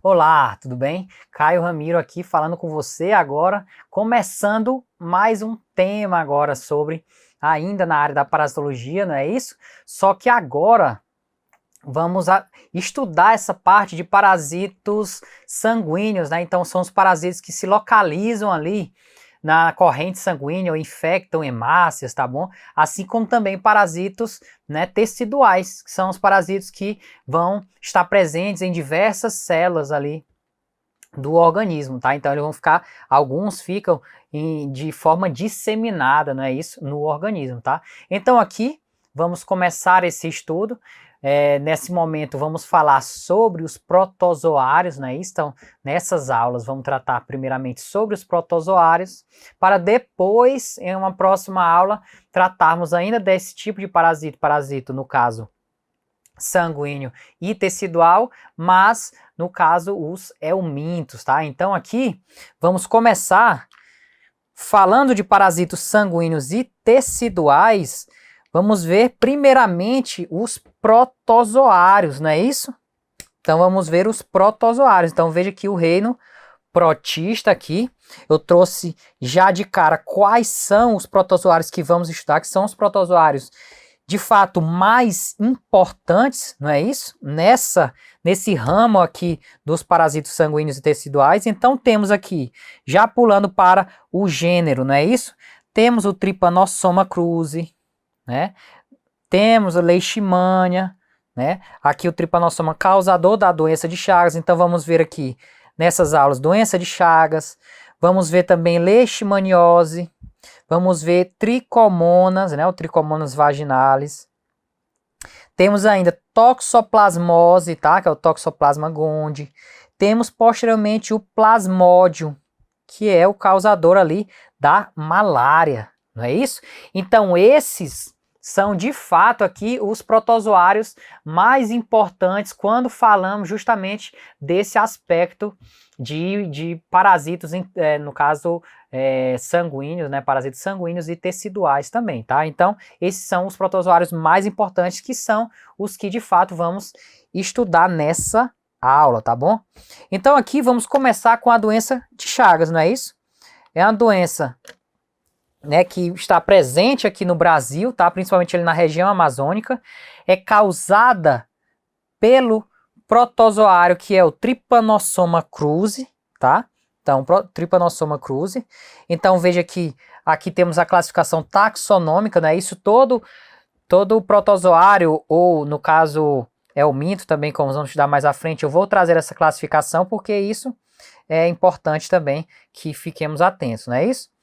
Olá, tudo bem? Caio Ramiro aqui falando com você agora, começando mais um tema agora sobre, ainda na área da parasitologia, não é isso? Só que agora vamos estudar essa parte de parasitos sanguíneos, né? Então são os parasitos que se localizam ali na corrente sanguínea ou infectam hemácias, tá bom? Assim como também parasitos, né, teciduais, que são os parasitos que vão estar presentes em diversas células ali do organismo, tá? Então eles vão ficar, alguns ficam de forma disseminada, não é isso? No organismo, tá? Então aqui vamos começar esse estudo. Nesse momento vamos falar sobre os protozoários, não é isso? Então nessas aulas vamos tratar primeiramente sobre os protozoários, para depois, em uma próxima aula, tratarmos ainda desse tipo de parasito no caso sanguíneo e tecidual, mas no caso os eumintos, tá? Então aqui vamos começar falando de parasitos sanguíneos e teciduais. Vamos ver primeiramente os protozoários, não é isso? Então vamos ver os protozoários. Então veja que o reino protista aqui, eu trouxe já de cara quais são os protozoários que vamos estudar, que são os protozoários de fato mais importantes, não é isso? Nesse ramo aqui dos parasitos sanguíneos e teciduais. Então temos aqui, já pulando para o gênero, não é isso? Temos o Trypanosoma cruzi, né? Temos a Leishmania, né? Aqui o Trypanosoma causador da doença de Chagas. Então vamos ver aqui nessas aulas doença de Chagas. Vamos ver também leishmaniose. Vamos ver tricomonas, né? O Trichomonas vaginalis. Temos ainda toxoplasmose, tá? Que é o Toxoplasma gondii. Temos posteriormente o plasmódio, que é o causador ali da malária, não é isso? Então esses são de fato aqui os protozoários mais importantes quando falamos justamente desse aspecto de parasitos, no caso sanguíneos, né? Parasitos sanguíneos e teciduais também, tá? Então esses são os protozoários mais importantes, que são os que de fato vamos estudar nessa aula, tá bom? Então aqui vamos começar com a doença de Chagas, não é isso? É uma doença, né, que está presente aqui no Brasil, tá? Principalmente ali na região amazônica. É causada pelo protozoário que é o Trypanosoma cruzi, tá? Então, Trypanosoma cruzi. Então veja que aqui temos a classificação taxonômica, né? Isso todo protozoário, ou no caso euminto também, como vamos estudar mais à frente, eu vou trazer essa classificação porque isso é importante também que fiquemos atentos, não é isso?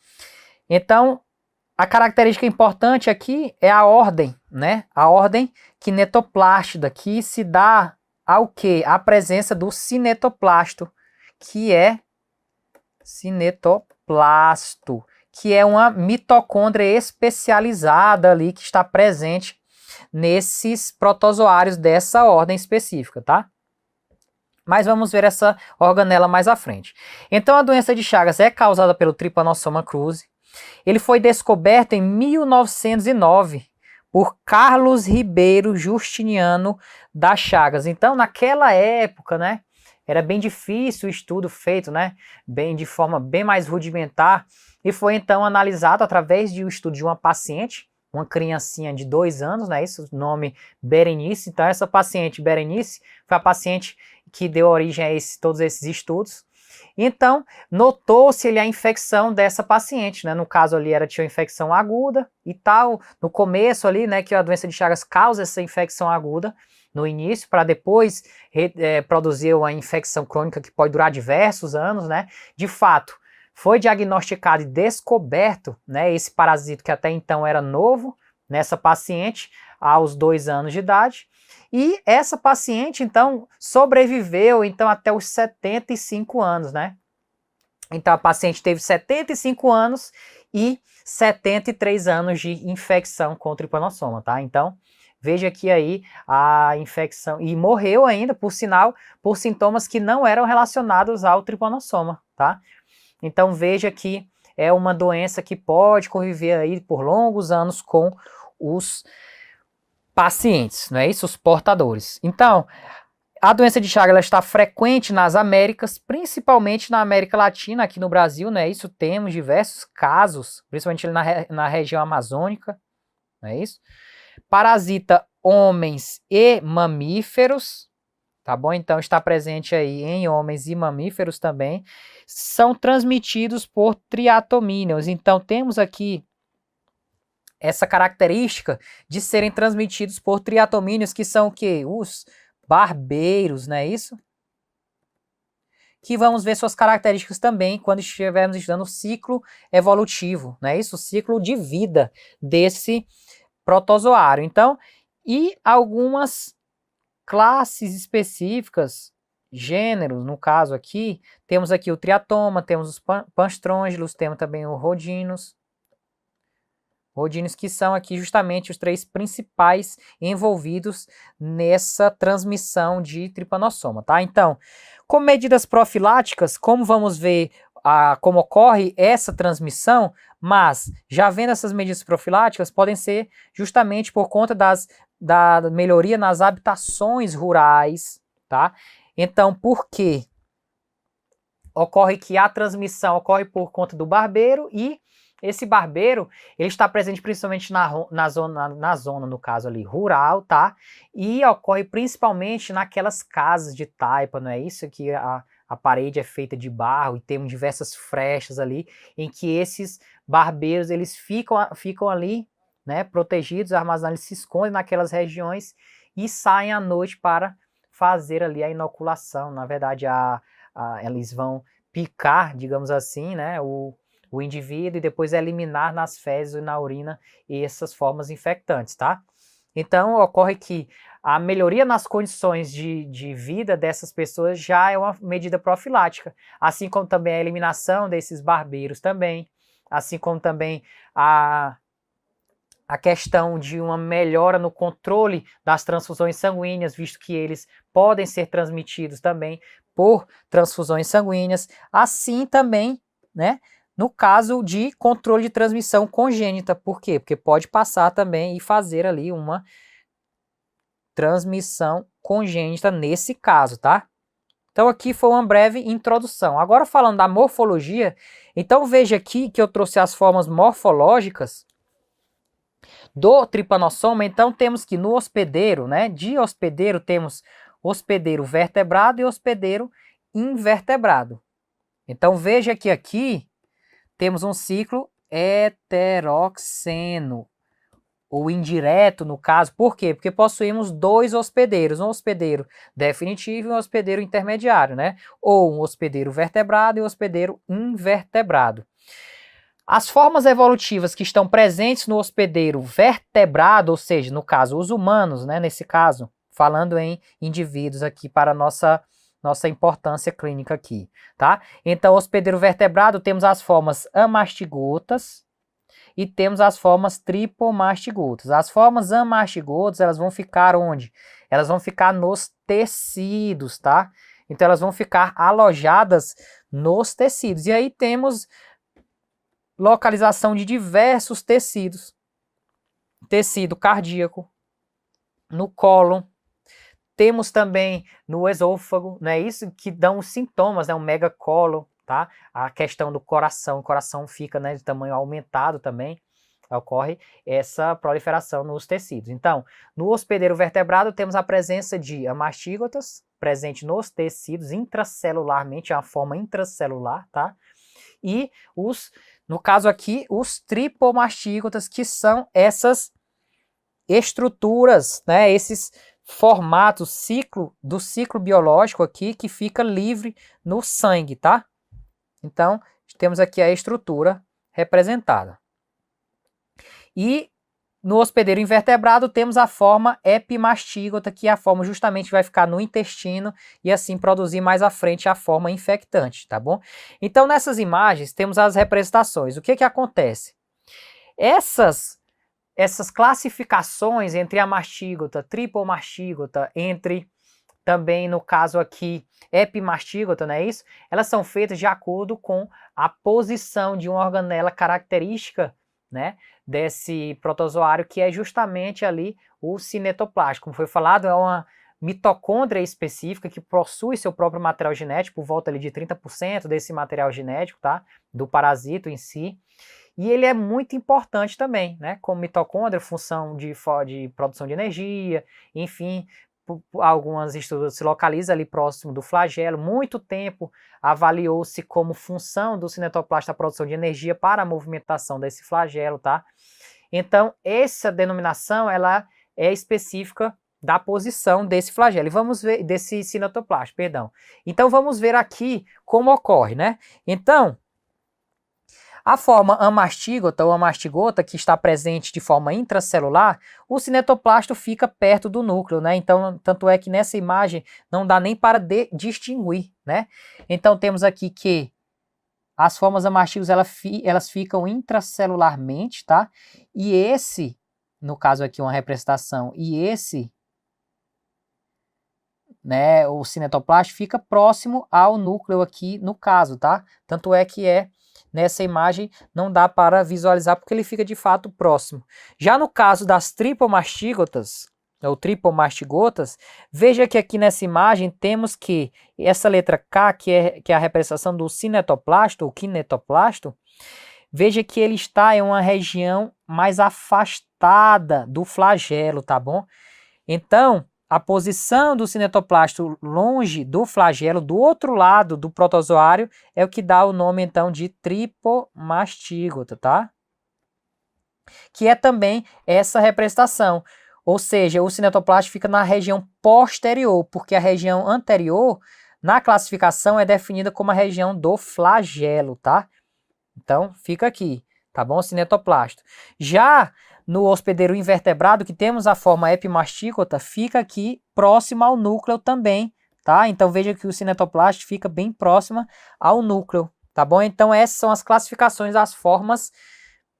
Então, a característica importante aqui é a ordem, né? A ordem kinetoplástica, que se dá ao quê? A presença do cinetoplasto, que é cinetoplasto, que é uma mitocôndria especializada ali que está presente nesses protozoários dessa ordem específica, tá? Mas vamos ver essa organela mais à frente. Então a doença de Chagas é causada pelo Trypanosoma cruzi. Ele foi descoberto em 1909 por Carlos Ribeiro Justiniano da Chagas. Então naquela época, né, era bem difícil o estudo feito, né, de forma bem mais rudimentar, e foi então analisado através de um estudo de uma paciente, uma criancinha de 2 anos, né, isso, o nome Berenice. Então essa paciente Berenice foi a paciente que deu origem a todos esses estudos. Então, notou-se a infecção dessa paciente, né? No caso ali, tinha uma infecção aguda e tal. No começo ali, né, que a doença de Chagas causa essa infecção aguda no início, para depois produzir uma infecção crônica que pode durar diversos anos, né? De fato, foi diagnosticado e descoberto, né, esse parasito que até então era novo nessa paciente aos 2 anos de idade. E essa paciente, então, sobreviveu então até os 75 anos, né? Então, a paciente teve 75 anos e 73 anos de infecção com Trypanosoma, tá? Então, veja aqui aí a infecção. E morreu ainda, por sinal, por sintomas que não eram relacionados ao Trypanosoma, tá? Então, veja que é uma doença que pode conviver aí por longos anos com os pacientes, não é isso? Os portadores. Então, A doença de Chagas ela está frequente nas Américas, principalmente na América Latina, aqui no Brasil, né? Isso temos diversos casos, principalmente na região amazônica, não é isso? Parasita homens e mamíferos, tá bom? Então está presente aí em homens e mamíferos também. São transmitidos por triatomíneos. Então temos aqui essa característica de serem transmitidos por triatomíneos, que são o quê? Os barbeiros, não é isso? Que vamos ver suas características também quando estivermos estudando o ciclo evolutivo, não é isso? O ciclo de vida desse protozoário. Então, e algumas classes específicas, gêneros, no caso aqui, temos aqui o triatoma, temos os panstrôngilos, temos também o rodinos, que são aqui justamente os 3 principais envolvidos nessa transmissão de tripanossoma, tá? Então, com medidas profiláticas, como vamos ver como ocorre essa transmissão, mas já vendo essas medidas profiláticas, podem ser justamente por conta da melhoria nas habitações rurais, tá? Então, por quê? Ocorre que a transmissão ocorre por conta do barbeiro e esse barbeiro, ele está presente principalmente na zona, no caso ali, rural, tá? E ocorre principalmente naquelas casas de taipa, não é isso? Que a parede é feita de barro e temos diversas frechas ali, em que esses barbeiros, eles ficam ali, né, protegidos, armazenados, eles se escondem naquelas regiões e saem à noite para fazer ali a inoculação. Na verdade, eles vão picar, digamos assim, né, o indivíduo e depois eliminar nas fezes e na urina essas formas infectantes, tá? Então, ocorre que a melhoria nas condições de vida dessas pessoas já é uma medida profilática, assim como também a eliminação desses barbeiros também, assim como também a questão de uma melhora no controle das transfusões sanguíneas, visto que eles podem ser transmitidos também por transfusões sanguíneas, assim também, né, no caso de controle de transmissão congênita. Por quê? Porque pode passar também e fazer ali uma transmissão congênita nesse caso, tá? Então aqui foi uma breve introdução. Agora falando da morfologia, então veja aqui que eu trouxe as formas morfológicas do tripanossoma. Então temos que no hospedeiro, né, de hospedeiro temos hospedeiro vertebrado e hospedeiro invertebrado. Então veja que aqui temos um ciclo heteroxeno, ou indireto no caso. Por quê? Porque possuímos 2 hospedeiros, um hospedeiro definitivo e um hospedeiro intermediário, né? Ou um hospedeiro vertebrado e um hospedeiro invertebrado. As formas evolutivas que estão presentes no hospedeiro vertebrado, ou seja, no caso os humanos, né, nesse caso, falando em indivíduos aqui para nossa importância clínica aqui, tá? Então, hospedeiro vertebrado, temos as formas amastigotas e temos as formas tripomastigotas. As formas amastigotas, elas vão ficar onde? Elas vão ficar nos tecidos, tá? Então, elas vão ficar alojadas nos tecidos. E aí temos localização de diversos tecidos. Tecido cardíaco, no cólon, temos também no esôfago, não é isso? Que dão os sintomas, né? O megacólon, tá? A questão do coração, o coração fica, né, de tamanho aumentado também, ocorre essa proliferação nos tecidos. Então, no hospedeiro vertebrado temos a presença de amastígotas, presente nos tecidos intracelularmente, é uma forma intracelular, tá? E no caso aqui, os tripomastígotas, que são essas estruturas, né, esses formatos do ciclo biológico aqui que fica livre no sangue, tá? Então, temos aqui a estrutura representada. E no hospedeiro invertebrado temos a forma epimastígota, que é a forma justamente que vai ficar no intestino e assim produzir mais à frente a forma infectante, tá bom? Então, nessas imagens temos as representações. O que que acontece? Essas classificações entre a mastígota, tripomastígota, entre também, no caso aqui, epimastígota, não é isso? Elas são feitas de acordo com a posição de uma organela característica, né, desse protozoário, que é justamente ali o cinetoplasma. Como foi falado, é uma mitocôndria específica que possui seu próprio material genético, por volta ali de 30% desse material genético, tá? Do parasito em si. E ele é muito importante também, né? Como mitocôndria, função de produção de energia, enfim, alguns estudos se localiza ali próximo do flagelo. Muito tempo avaliou-se como função do cinetoplasta a produção de energia para a movimentação desse flagelo, tá? Então, essa denominação, ela é específica da posição desse flagelo. E vamos ver, desse cinetoplasta, perdão. Então, vamos ver aqui como ocorre, né? Então, a forma amastígota ou amastigota, que está presente de forma intracelular, o cinetoplasto fica perto do núcleo, né? Então, tanto é que nessa imagem não dá nem para distinguir, né? Então, temos aqui que as formas amastígotas, elas ficam intracelularmente, tá? E esse, no caso aqui uma representação, e esse, né, o cinetoplasto fica próximo ao núcleo aqui no caso, tá? Tanto é que nessa imagem não dá para visualizar porque ele fica de fato próximo. Já no caso das tripomastígotas, ou tripomastigotas, veja que aqui nessa imagem temos que essa letra K, que é a representação do cinetoplasto, ou kinetoplasto, veja que ele está em uma região mais afastada do flagelo, tá bom? Então, a posição do cinetoplasto longe do flagelo, do outro lado do protozoário, é o que dá o nome, então, de tripomastígota, tá? Que é também essa representação. Ou seja, o cinetoplasto fica na região posterior, porque a região anterior, na classificação, é definida como a região do flagelo, tá? Então, fica aqui, tá bom? Cinetoplasto. Já no hospedeiro invertebrado, que temos a forma epimastígota, fica aqui próximo ao núcleo também, tá? Então, veja que o cinetoplasto fica bem próximo ao núcleo, tá bom? Então, essas são as classificações das formas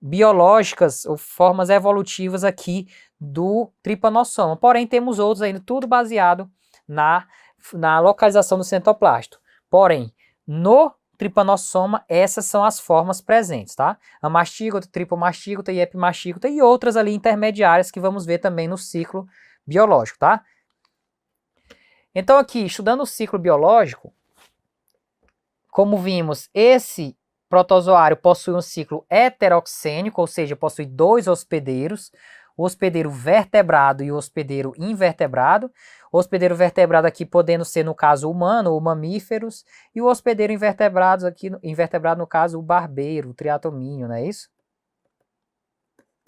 biológicas ou formas evolutivas aqui do tripanossoma. Porém, temos outros ainda, tudo baseado na localização do cinetoplasto. Porém, no tripanossoma, essas são as formas presentes, tá? Amastígota, tripomastígota e epimastígota e outras ali intermediárias que vamos ver também no ciclo biológico, tá? Então aqui, estudando o ciclo biológico, como vimos, esse protozoário possui um ciclo heteroxênico, ou seja, possui dois hospedeiros, o hospedeiro vertebrado e o hospedeiro invertebrado. O hospedeiro vertebrado aqui podendo ser, no caso, humano ou mamíferos, e o hospedeiro invertebrado aqui, no caso, o barbeiro, o triatomínio, não é isso?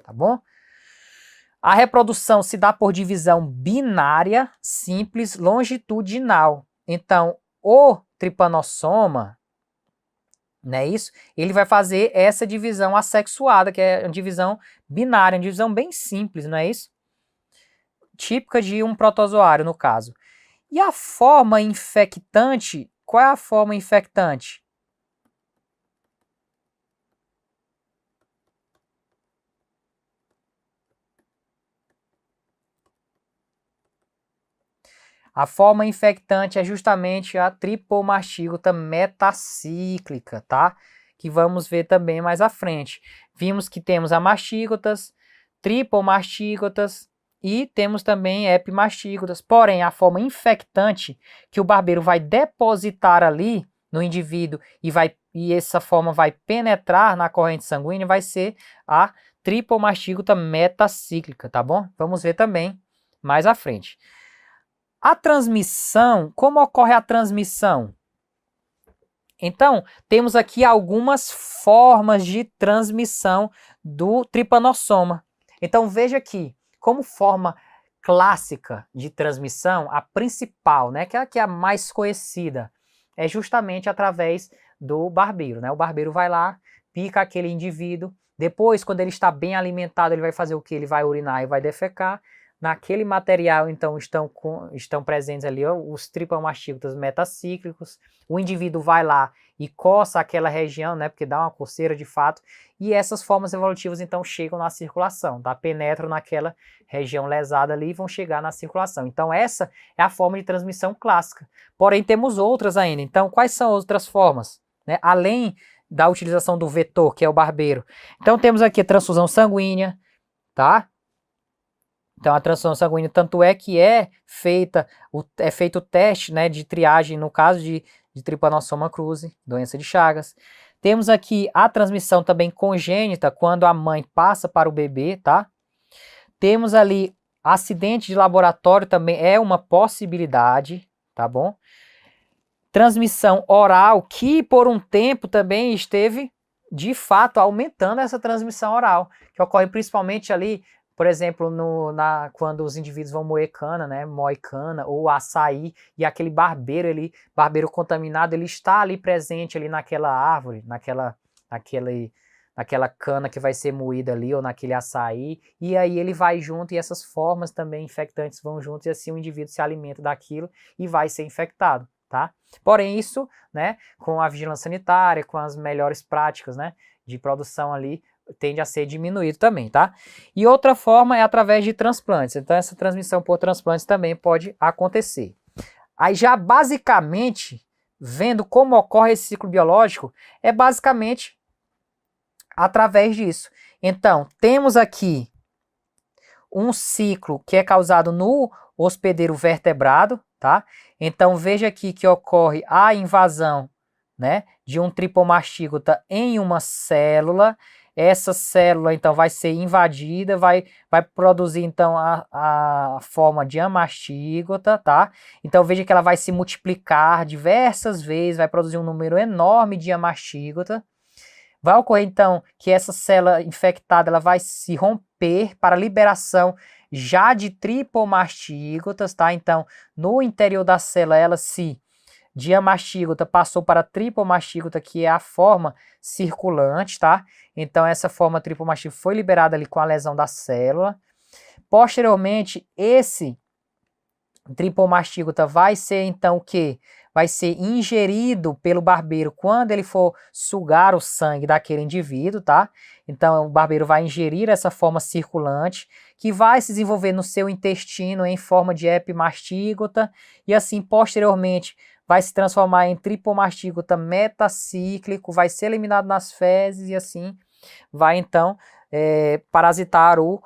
Tá bom? A reprodução se dá por divisão binária, simples, longitudinal. Então, o tripanossoma, não é isso? Ele vai fazer essa divisão assexuada, que é uma divisão binária, uma divisão bem simples, não é isso? Típica de um protozoário, no caso. E a forma infectante, qual é a forma infectante? A forma infectante é justamente a tripomastígota metacíclica, tá? Que vamos ver também mais à frente. Vimos que temos amastígotas, tripomastígotas e temos também epimastígotas. Porém, a forma infectante que o barbeiro vai depositar ali no indivíduo e essa forma vai penetrar na corrente sanguínea vai ser a tripomastígota metacíclica, tá bom? Vamos ver também mais à frente. A transmissão, como ocorre a transmissão? Então, temos aqui algumas formas de transmissão do tripanossoma. Então, veja aqui, como forma clássica de transmissão, a principal, né, que é a mais conhecida, é justamente através do barbeiro, né? O barbeiro vai lá, pica aquele indivíduo, depois, quando ele está bem alimentado, ele vai fazer o que? Ele vai urinar e vai defecar. Naquele material, então, estão presentes ali os tripomastígotas metacíclicos. O indivíduo vai lá e coça aquela região, né, porque dá uma coceira de fato, e essas formas evolutivas, então, chegam na circulação, tá? Penetram naquela região lesada ali e vão chegar na circulação. Então, essa é a forma de transmissão clássica. Porém, temos outras ainda. Então, quais são outras formas, né? Além da utilização do vetor, que é o barbeiro. Então, temos aqui a transfusão sanguínea, tá? Então, a transfusão sanguínea, tanto é que é feito o teste, né, de triagem no caso de Trypanosoma cruzi, doença de Chagas. Temos aqui a transmissão também congênita, quando a mãe passa para o bebê, tá? Temos ali acidente de laboratório, também é uma possibilidade, tá bom? Transmissão oral, que por um tempo também esteve, de fato, aumentando essa transmissão oral, que ocorre principalmente ali, por exemplo, quando os indivíduos vão moer cana, né, moe cana ou açaí, e aquele barbeiro contaminado, ele está ali presente ali naquela árvore, naquela cana que vai ser moída ali, ou naquele açaí, e aí ele vai junto, e essas formas também infectantes vão junto, e assim o indivíduo se alimenta daquilo e vai ser infectado, tá? Porém, isso, né, com a vigilância sanitária, com as melhores práticas, né, de produção ali, tende a ser diminuído também, tá? E outra forma é através de transplantes. Então, essa transmissão por transplantes também pode acontecer. Aí já basicamente, vendo como ocorre esse ciclo biológico, é basicamente através disso. Então, temos aqui um ciclo que é causado no hospedeiro vertebrado, tá? Então, veja aqui que ocorre a invasão, né, de um tripomastígota em uma célula. Essa célula, então, vai ser invadida, vai produzir, então, a forma de amastígota, tá? Então, veja que ela vai se multiplicar diversas vezes, vai produzir um número enorme de amastígota. Vai ocorrer, então, que essa célula infectada ela vai se romper para liberação já de tripomastígotas, tá? Então, no interior da célula, ela de amastígota passou para tripomastígota, que é a forma circulante, tá? Então, essa forma tripomastígota foi liberada ali com a lesão da célula. Posteriormente, esse tripomastígota vai ser, então, o quê? Vai ser ingerido pelo barbeiro quando ele for sugar o sangue daquele indivíduo, tá? Então, o barbeiro vai ingerir essa forma circulante, que vai se desenvolver no seu intestino em forma de epimastígota, e assim, posteriormente, vai se transformar em tripomastígota metacíclico, vai ser eliminado nas fezes, e assim, vai, então, parasitar o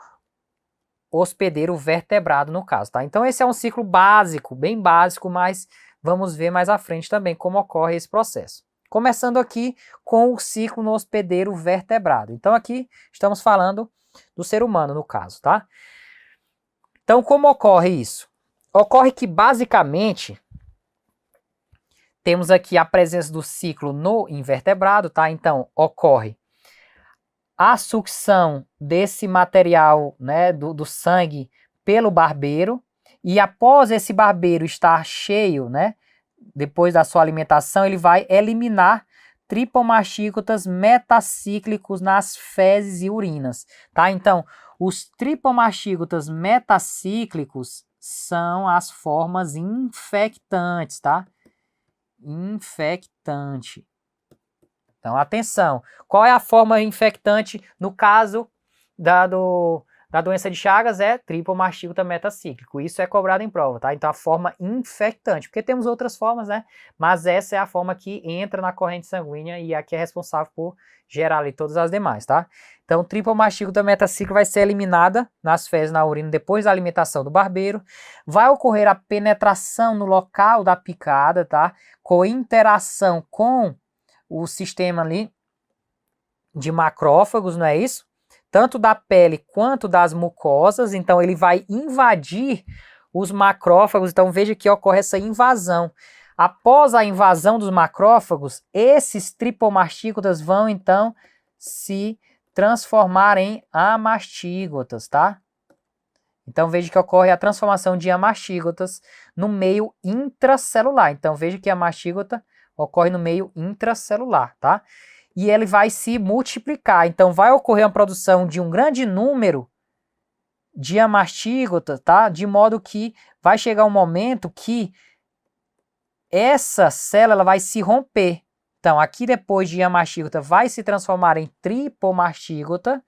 hospedeiro vertebrado, no caso, tá? Então, esse é um ciclo básico, bem básico, mas vamos ver mais à frente também como ocorre esse processo. Começando aqui com o ciclo no hospedeiro vertebrado. Então, aqui estamos falando do ser humano, no caso, tá? Então, como ocorre isso? Ocorre que, basicamente, temos aqui a presença do ciclo no invertebrado, tá? Então, ocorre a sucção desse material, né, do sangue pelo barbeiro, e após esse barbeiro estar cheio, né, depois da sua alimentação, ele vai eliminar tripomastígotas metacíclicos nas fezes e urinas, tá? Então, os tripomastígotas metacíclicos são as formas infectantes, tá? Infectante. Então, atenção. Qual é a forma infectante no caso da doença de Chagas? É tripomastígota metacíclico. Isso é cobrado em prova, tá? Então, a forma infectante, porque temos outras formas, né? Mas essa é a forma que entra na corrente sanguínea e aqui é responsável por gerar ali todas as demais, tá? Então, tripomastígota metacíclico vai ser eliminada nas fezes, na urina, depois da alimentação do barbeiro. Vai ocorrer a penetração no local da picada, tá? Com interação com o sistema ali de macrófagos, não é isso? Tanto da pele quanto das mucosas, então ele vai invadir os macrófagos, então veja que ocorre essa invasão. Após a invasão dos macrófagos, esses tripomastígotas vão então se transformar em amastígotas, tá? Então veja que ocorre a transformação de amastígotas no meio intracelular. Então veja que a mastígota ocorre no meio intracelular, tá? E ele vai se multiplicar. Então, vai ocorrer a produção de um grande número de amastígotas, tá? De modo que vai chegar um momento que essa célula vai se romper. Então, aqui depois de amastígota vai se transformar em tripomastígota,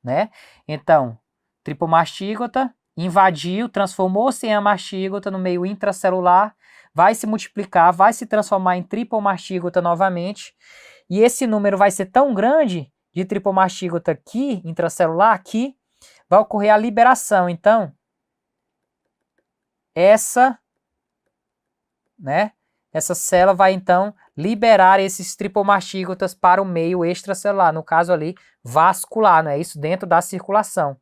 né? Então, tripomastígota invadiu, transformou-se em amastígota no meio intracelular, vai se multiplicar, vai se transformar em tripomastígota novamente, e esse número vai ser tão grande de tripomastígota aqui, intracelular, que vai ocorrer a liberação, então, essa, né, essa célula vai então liberar esses tripomastígotas para o meio extracelular, no caso ali vascular, não é isso? Dentro da circulação.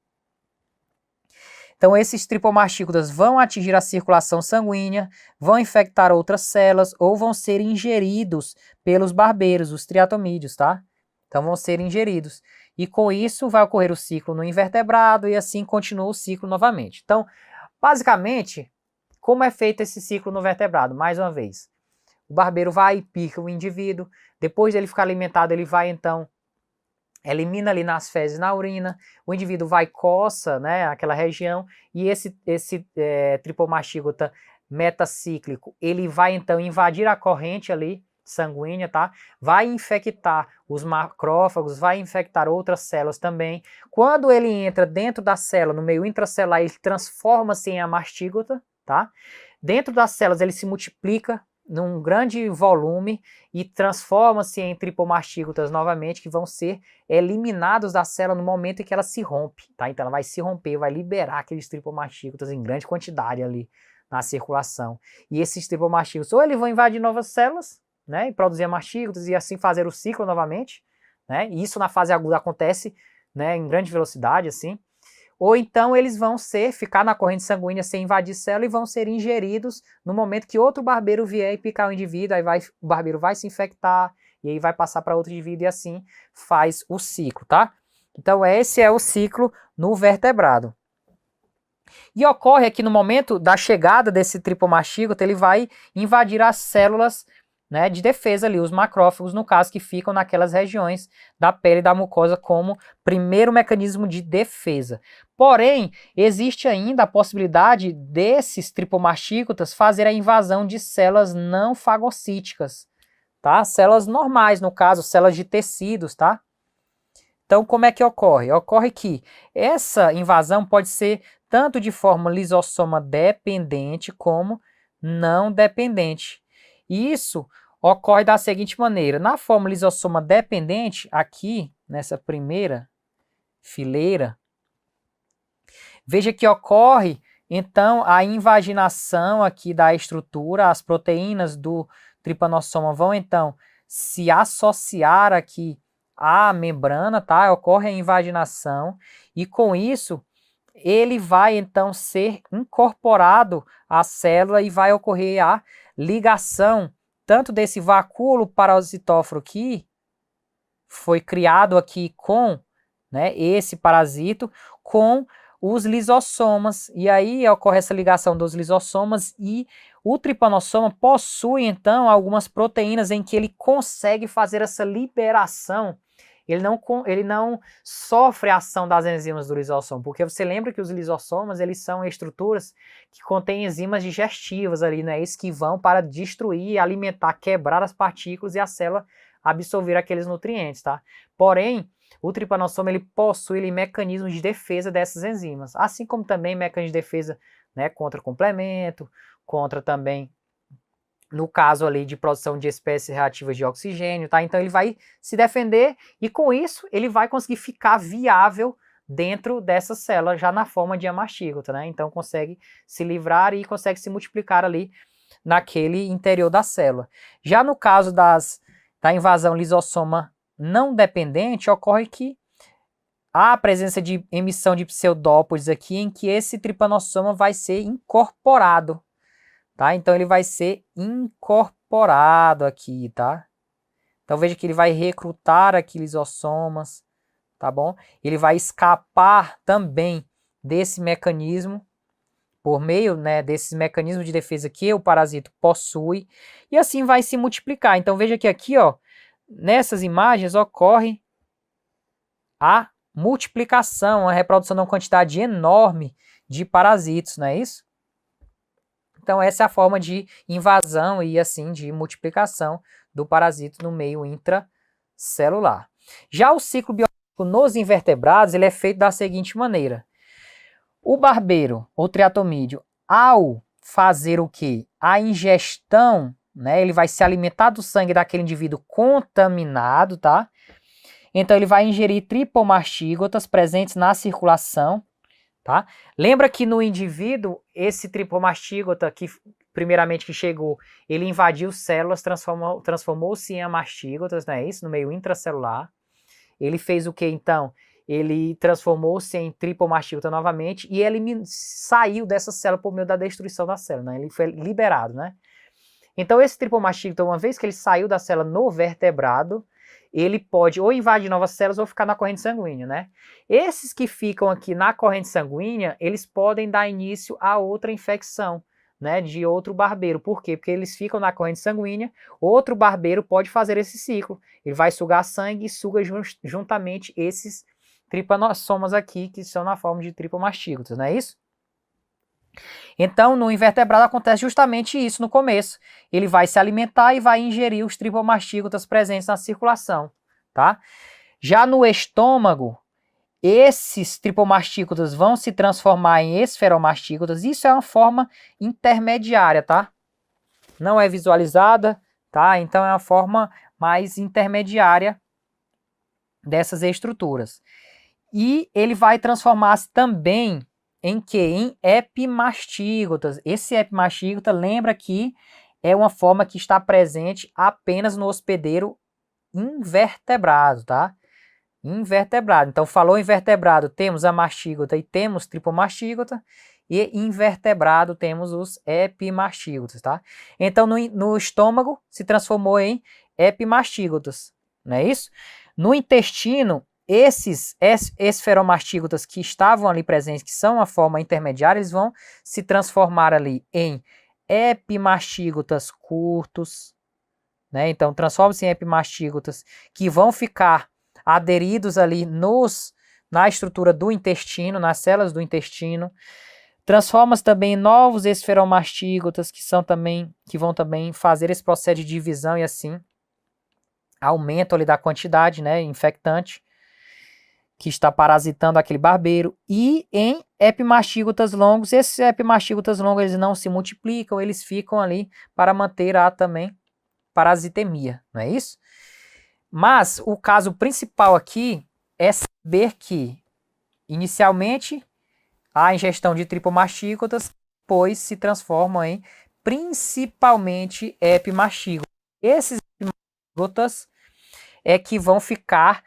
Então esses tripomastígotas vão atingir a circulação sanguínea, vão infectar outras células ou vão ser ingeridos pelos barbeiros, os triatomídeos, tá? Então vão ser ingeridos. E com isso vai ocorrer o ciclo no invertebrado e assim continua o ciclo novamente. Então, basicamente, como é feito esse ciclo no vertebrado? Mais uma vez, o barbeiro vai e pica o indivíduo, depois dele ficar alimentado, ele vai então, elimina ali nas fezes, na urina, o indivíduo vai coça, né, aquela região, e esse tripomastígota metacíclico, ele vai então invadir a corrente ali, sanguínea, tá? Vai infectar os macrófagos, vai infectar outras células também. Quando ele entra dentro da célula, no meio intracelular, ele transforma-se em amastígota, tá? Dentro das células ele se multiplica num grande volume e transforma-se em tripomastígotas novamente, que vão ser eliminados da célula no momento em que ela se rompe, tá? Então ela vai se romper, vai liberar aqueles tripomastígotas em grande quantidade ali na circulação. E esses tripomastígotas, ou eles vão invadir novas células, né, e produzir mastígotas e assim fazer o ciclo novamente, né? E isso na fase aguda acontece, né, em grande velocidade, assim. Ou então eles vão ficar na corrente sanguínea sem invadir célula e vão ser ingeridos no momento que outro barbeiro vier e picar o indivíduo, aí o barbeiro vai se infectar e aí vai passar para outro indivíduo e assim faz o ciclo, tá? Então esse é o ciclo no vertebrado. E ocorre aqui no momento da chegada desse tripomastígota, ele vai invadir as células, né, de defesa ali, os macrófagos, no caso, que ficam naquelas regiões da pele e da mucosa como primeiro mecanismo de defesa. Porém, existe ainda a possibilidade desses tripomastígotas fazer a invasão de células não fagocíticas, tá? Células normais, no caso, células de tecidos, tá? Então, como é que ocorre? Ocorre que essa invasão pode ser tanto de forma lisossoma dependente como não dependente. Isso ocorre da seguinte maneira: na forma lisossoma dependente, aqui nessa primeira fileira, veja que ocorre então a invaginação aqui da estrutura, as proteínas do tripanossoma vão então se associar aqui à membrana, tá? Ocorre a invaginação e com isso ele vai então ser incorporado à célula e vai ocorrer a ligação tanto desse vacúolo parasitóforo que foi criado aqui com, né, esse parasito, com os lisossomas. E aí ocorre essa ligação dos lisossomas e o tripanossoma possui então algumas proteínas em que ele consegue fazer essa liberação. Ele não sofre a ação das enzimas do lisossoma, porque você lembra que os lisossomas, eles são estruturas que contêm enzimas digestivas ali, né? Isso que vão para destruir, alimentar, quebrar as partículas e a célula absorver aqueles nutrientes, tá? Porém, o tripanossoma, ele possui mecanismos de defesa dessas enzimas, assim como também mecanismos de defesa, né, contra complemento, contra também no caso ali de produção de espécies reativas de oxigênio, tá? Então ele vai se defender e com isso ele vai conseguir ficar viável dentro dessa célula já na forma de amastígota, né? Então consegue se livrar e consegue se multiplicar ali naquele interior da célula. Já no caso da invasão lisossoma não dependente, ocorre que há a presença de emissão de pseudópodes aqui em que esse tripanossoma vai ser incorporado. Tá? Então ele vai ser incorporado aqui, tá? Então veja que ele vai recrutar aqui lisossomas, tá bom? Ele vai escapar também desse mecanismo, por meio, né, desses mecanismos de defesa que o parasito possui, e assim vai se multiplicar. Então veja que aqui, ó, nessas imagens ocorre a multiplicação, a reprodução de uma quantidade enorme de parasitos, não é isso? Então essa é a forma de invasão e assim de multiplicação do parasito no meio intracelular. Já o ciclo biológico nos invertebrados, ele é feito da seguinte maneira. O barbeiro, ou triatomídeo, ao fazer o quê? A ingestão, né, ele vai se alimentar do sangue daquele indivíduo contaminado, tá? Então ele vai ingerir tripomastígotas presentes na circulação, tá? Lembra que no indivíduo, esse tripomastígota que primeiramente que chegou, ele invadiu células, transformou-se em amastígotas, não é isso? No meio intracelular. Ele fez o que então? Ele transformou-se em tripomastígota novamente e ele saiu dessa célula por meio da destruição da célula, né? Ele foi liberado, né? Então esse tripomastígota, uma vez que ele saiu da célula no vertebrado, ele pode ou invadir novas células ou ficar na corrente sanguínea, né? Esses que ficam aqui na corrente sanguínea, eles podem dar início a outra infecção, né, de outro barbeiro. Por quê? Porque eles ficam na corrente sanguínea, outro barbeiro pode fazer esse ciclo. Ele vai sugar sangue e suga juntamente esses tripanossomas aqui, que são na forma de tripomastígotas, não é isso? Então, no invertebrado acontece justamente isso no começo. Ele vai se alimentar e vai ingerir os tripomastígotas presentes na circulação, tá? Já no estômago, esses tripomastígotas vão se transformar em esferomastígotas. Isso é uma forma intermediária, tá? Não é visualizada, tá? Então, é uma forma mais intermediária dessas estruturas. E ele vai transformar-se também em que? Em epimastígotas. Esse epimastígota, lembra que é uma forma que está presente apenas no hospedeiro invertebrado, tá? Invertebrado. Então, falou invertebrado, temos a mastígota e temos tripomastígota. E invertebrado temos os epimastígotas, tá? Então, no estômago se transformou em epimastígotas, não é isso? No intestino, esses esferomastígotas que estavam ali presentes, que são a forma intermediária, eles vão se transformar ali em epimastígotas curtos, né? Então, transformam-se em epimastígotas que vão ficar aderidos ali na estrutura do intestino, nas células do intestino. Transforma-se também em novos esferomastígotas que vão também fazer esse processo de divisão e assim aumento ali da quantidade, né, infectante que está parasitando aquele barbeiro, e em epimastígotas longos. Esses epimastígotas longos, eles não se multiplicam, eles ficam ali para manter a também parasitemia, não é isso? Mas o caso principal aqui é saber que, inicialmente, a ingestão de tripomastígotas, depois se transformam em principalmente epimastígotas. Esses epimastígotas é que vão ficar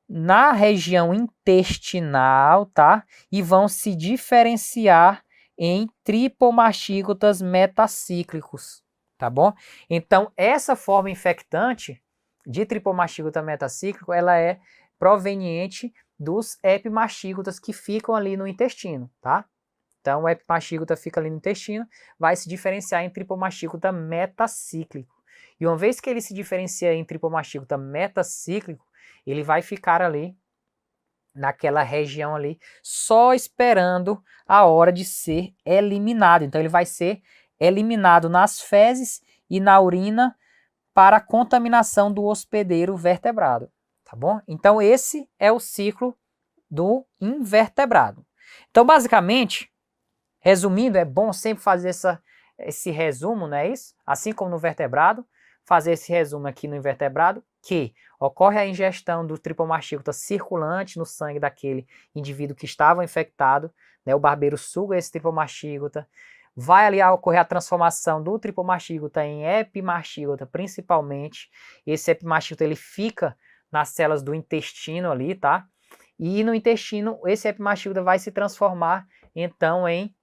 na região intestinal, tá? E vão se diferenciar em tripomastígotas metacíclicos, tá bom? Então, essa forma infectante de tripomastígota metacíclico, ela é proveniente dos epimastígotas que ficam ali no intestino, tá? Então, o epimastígota fica ali no intestino, vai se diferenciar em tripomastígota metacíclico. E uma vez que ele se diferencia em tripomastígota metacíclico, ele vai ficar ali naquela região ali, só esperando a hora de ser eliminado. Então, ele vai ser eliminado nas fezes e na urina para a contaminação do hospedeiro vertebrado, tá bom? Então, esse é o ciclo do invertebrado. Então, basicamente, resumindo, é bom sempre fazer esse resumo, não é isso? Assim como no vertebrado, fazer esse resumo aqui no invertebrado, que ocorre a ingestão do tripomastígota circulante no sangue daquele indivíduo que estava infectado, né? O barbeiro suga esse tripomastígota, vai ali ocorrer a transformação do tripomastígota em epimastígota, principalmente. Esse epimastígota, ele fica nas células do intestino ali, tá? E no intestino, esse epimastígota vai se transformar, então, em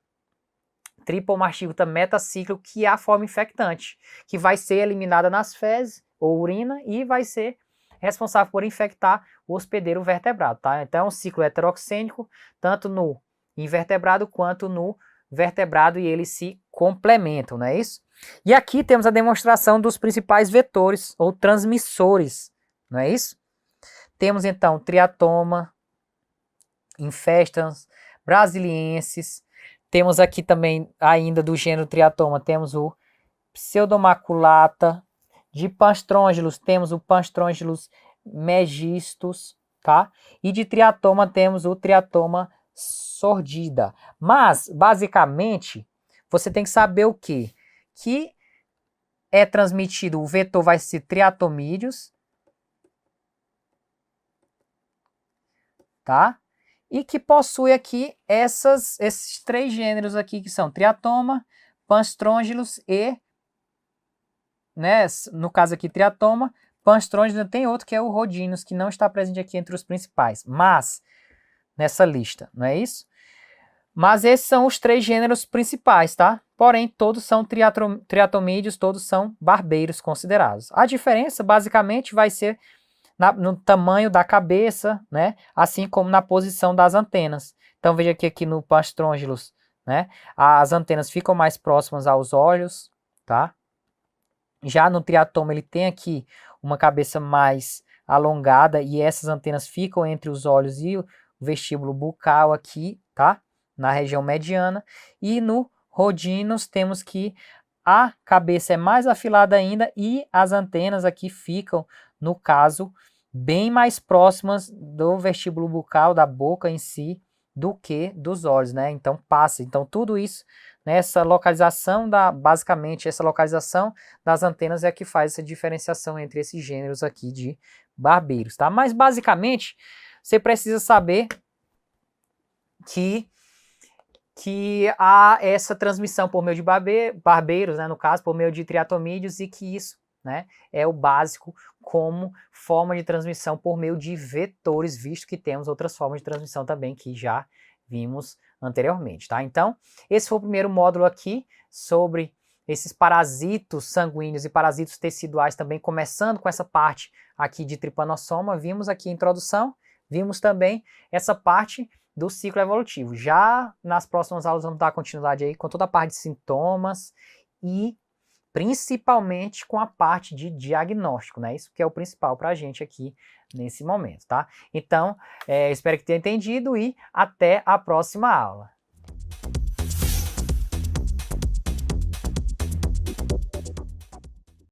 tripomastígota metacíclico, que é a forma infectante, que vai ser eliminada nas fezes ou urina e vai ser responsável por infectar o hospedeiro vertebrado, tá? Então é um ciclo heteroxênico, tanto no invertebrado quanto no vertebrado, e eles se complementam, não é isso? E aqui temos a demonstração dos principais vetores ou transmissores, não é isso? Temos então triatoma, infestans, brasiliensis. Temos aqui também, ainda do gênero triatoma, temos o pseudomaculata. De Panstrongelus, temos o Panstrongelus megistus, tá? E de triatoma, temos o triatoma sordida. Mas, basicamente, você tem que saber o quê? Que é transmitido, o vetor vai ser triatomídeos, tá? e que possui aqui esses 3 gêneros aqui, que são Triatoma, Panstrongylos e, né, no caso aqui Triatoma, Panstrongylos, tem outro que é o Rhodinus, que não está presente aqui entre os principais, mas nessa lista, não é isso? Mas esses são os 3 gêneros principais, tá? Porém, todos são triatomídeos, todos são barbeiros considerados. A diferença, basicamente, vai ser no tamanho da cabeça, né? Assim como na posição das antenas. Então, veja que aqui no Panstrongylos, né? As antenas ficam mais próximas aos olhos, tá? Já no Triatoma, ele tem aqui uma cabeça mais alongada e essas antenas ficam entre os olhos e o vestíbulo bucal aqui, tá? Na região mediana. E no Rhodinus temos que a cabeça é mais afilada ainda e as antenas aqui ficam, no caso, bem mais próximas do vestíbulo bucal, da boca em si, do que dos olhos, né? Então passa. Então tudo isso, né, essa localização basicamente essa localização das antenas é a que faz essa diferenciação entre esses gêneros aqui de barbeiros, tá? Mas basicamente você precisa saber que há essa transmissão por meio de barbeiros, né, no caso, por meio de triatomídeos, e que isso, né, é o básico como forma de transmissão por meio de vetores, visto que temos outras formas de transmissão também que já vimos anteriormente, tá? Então, esse foi o primeiro módulo aqui sobre esses parasitos sanguíneos e parasitos teciduais também, começando com essa parte aqui de tripanossoma. Vimos aqui a introdução, vimos também essa parte do ciclo evolutivo. Já nas próximas aulas vamos dar continuidade aí com toda a parte de sintomas e principalmente com a parte de diagnóstico, né? Isso que é o principal para a gente aqui nesse momento, tá? Então, espero que tenha entendido e até a próxima aula.